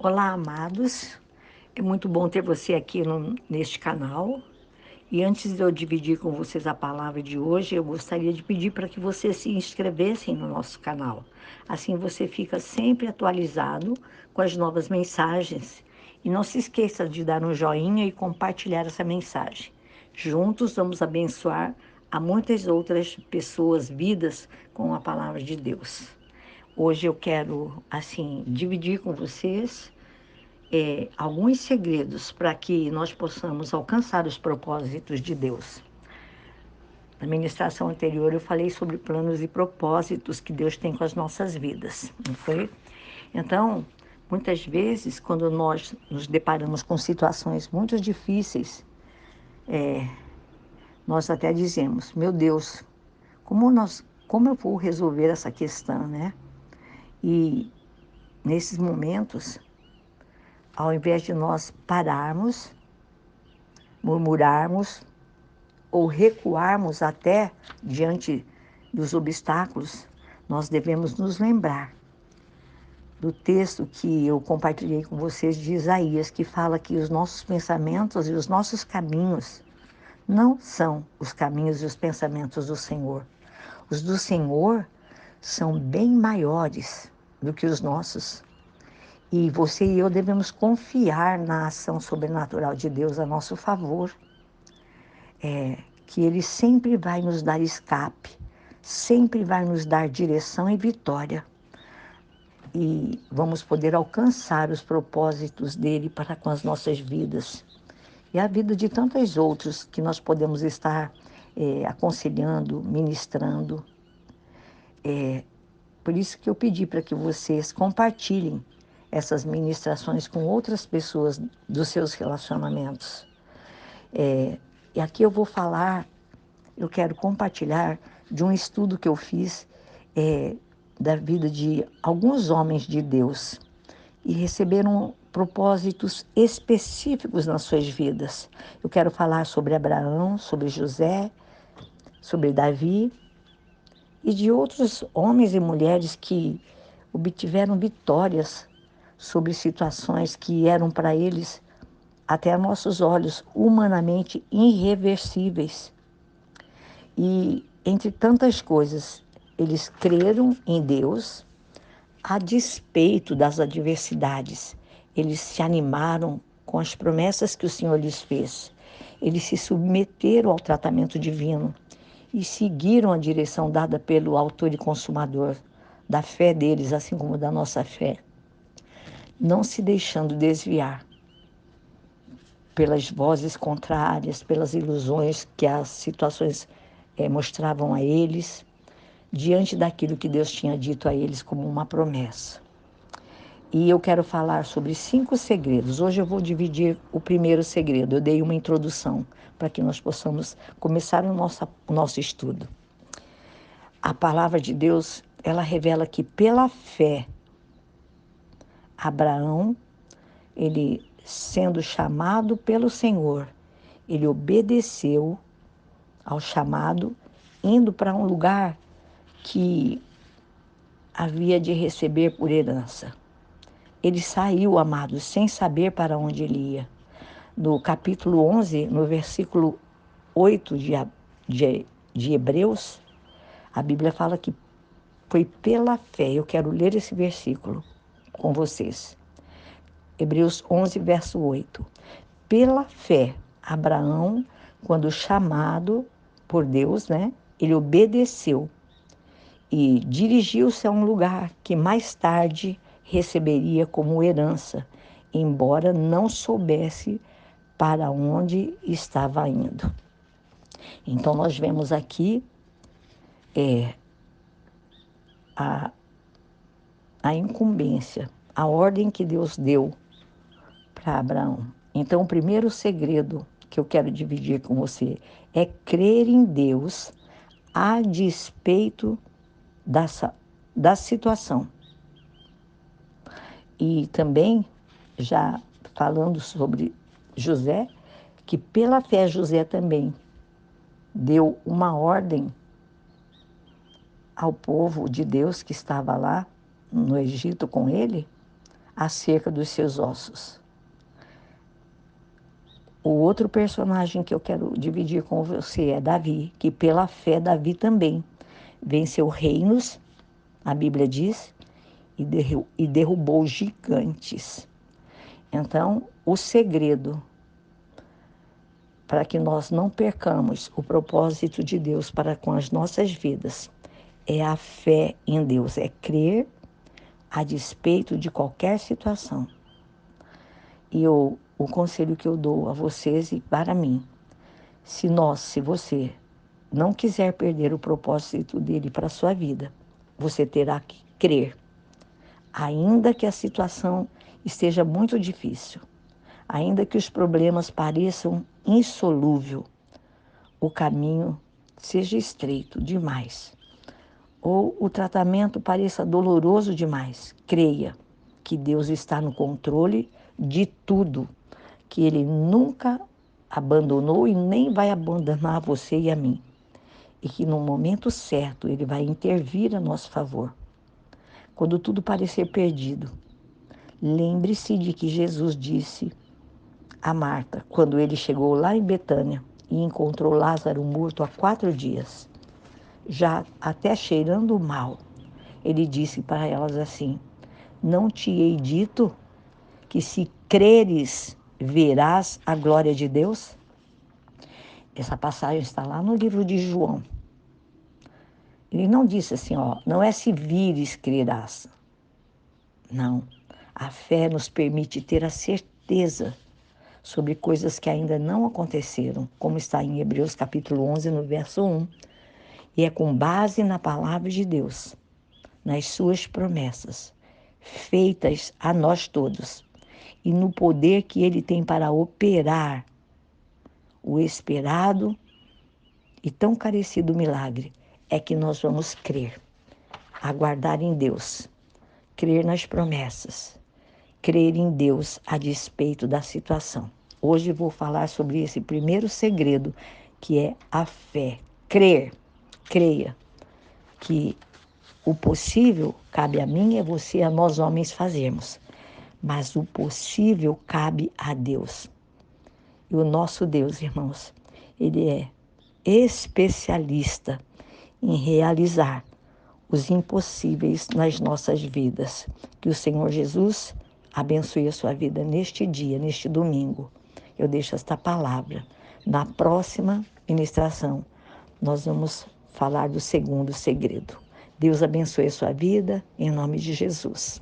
Olá, amados. É muito bom ter você aqui neste canal. E antes de eu dividir com vocês a palavra de hoje, eu gostaria de pedir para que vocês se inscrevessem no nosso canal. Assim você fica sempre atualizado com as novas mensagens. E não se esqueça de dar um joinha e compartilhar essa mensagem. Juntos vamos abençoar a muitas outras pessoas, vidas, com a palavra de Deus. Hoje eu quero, assim, dividir com vocês alguns segredos para que nós possamos alcançar os propósitos de Deus. Na ministração anterior eu falei sobre planos e propósitos que Deus tem com as nossas vidas, não foi? Então, muitas vezes, quando nós nos deparamos com situações muito difíceis, nós até dizemos, meu Deus, como eu vou resolver essa questão, né? E nesses momentos, ao invés de nós pararmos, murmurarmos, ou recuarmos até diante dos obstáculos, nós devemos nos lembrar do texto que eu compartilhei com vocês de Isaías, que fala que os nossos pensamentos e os nossos caminhos não são os caminhos e os pensamentos do Senhor. Os do Senhor são bem maiores do que os nossos. E você e eu devemos confiar na ação sobrenatural de Deus a nosso favor. Que Ele sempre vai nos dar escape, sempre vai nos dar direção e vitória. E vamos poder alcançar os propósitos dele para com as nossas vidas. E a vida de tantos outros que nós podemos estar aconselhando, ministrando. Por isso que eu pedi para que vocês compartilhem essas ministrações com outras pessoas dos seus relacionamentos. E aqui eu quero compartilhar de um estudo que eu fiz da vida de alguns homens de Deus e receberam propósitos específicos nas suas vidas. Eu quero falar sobre Abraão, sobre José, sobre Davi e de outros homens e mulheres que obtiveram vitórias sobre situações que eram para eles, até a nossos olhos, humanamente irreversíveis. E, entre tantas coisas, eles creram em Deus a despeito das adversidades. Eles se animaram com as promessas que o Senhor lhes fez. Eles se submeteram ao tratamento divino e seguiram a direção dada pelo autor e consumador da fé deles, assim como da nossa fé, não se deixando desviar pelas vozes contrárias, pelas ilusões que as situações mostravam a eles, diante daquilo que Deus tinha dito a eles como uma promessa. E eu quero falar sobre 5 segredos. Hoje eu vou dividir o primeiro segredo. Eu dei uma introdução para que nós possamos começar o nosso estudo. A palavra de Deus, ela revela que pela fé, Abraão, ele sendo chamado pelo Senhor, ele obedeceu ao chamado, indo para um lugar que havia de receber por herança. Ele saiu, amados, sem saber para onde ele ia. No capítulo 11, no versículo 8 de Hebreus, a Bíblia fala que foi pela fé. Eu quero ler esse versículo com vocês. Hebreus 11, verso 8. Pela fé, Abraão, quando chamado por Deus, ele obedeceu e dirigiu-se a um lugar que mais tarde receberia como herança, embora não soubesse para onde estava indo. Então nós vemos aqui a incumbência, a ordem que Deus deu para Abraão. Então o primeiro segredo que eu quero dividir com você é crer em Deus a despeito da situação. E também, já falando sobre José, que pela fé José também deu uma ordem ao povo de Deus que estava lá no Egito com ele, acerca dos seus ossos. O outro personagem que eu quero dividir com você é Davi, que pela fé Davi também venceu reinos, a Bíblia diz, e derrubou gigantes. Então, o segredo para que nós não percamos o propósito de Deus para com as nossas vidas é a fé em Deus, é crer a despeito de qualquer situação. E o conselho que eu dou a vocês e para mim, se você não quiser perder o propósito dele para a sua vida, você terá que crer, ainda que a situação esteja muito difícil, ainda que os problemas pareçam insolúvel, o caminho seja estreito demais, ou o tratamento pareça doloroso demais, creia que Deus está no controle de tudo, que Ele nunca abandonou e nem vai abandonar você e a mim, e que no momento certo Ele vai intervir a nosso favor. Quando tudo parecer perdido, lembre-se de que Jesus disse a Marta, quando ele chegou lá em Betânia e encontrou Lázaro morto há 4 dias, já até cheirando mal, ele disse para elas assim: não te hei dito que se creres, verás a glória de Deus? Essa passagem está lá no livro de João. Ele não disse assim, não é se vires, crerás. Não. A fé nos permite ter a certeza sobre coisas que ainda não aconteceram, como está em Hebreus capítulo 11, no verso 1. E é com base na palavra de Deus, nas suas promessas, feitas a nós todos, e no poder que Ele tem para operar o esperado e tão carecido milagre, é que nós vamos crer, aguardar em Deus, crer nas promessas, crer em Deus a despeito da situação. Hoje vou falar sobre esse primeiro segredo, que é a fé. Crer, creia que o possível cabe a mim e a você, a nós homens fazermos, mas o possível cabe a Deus. E o nosso Deus, irmãos, Ele é especialista em realizar os impossíveis nas nossas vidas. Que o Senhor Jesus abençoe a sua vida neste dia, neste domingo. Eu deixo esta palavra. Na próxima ministração, nós vamos falar do segundo segredo. Deus abençoe a sua vida, em nome de Jesus.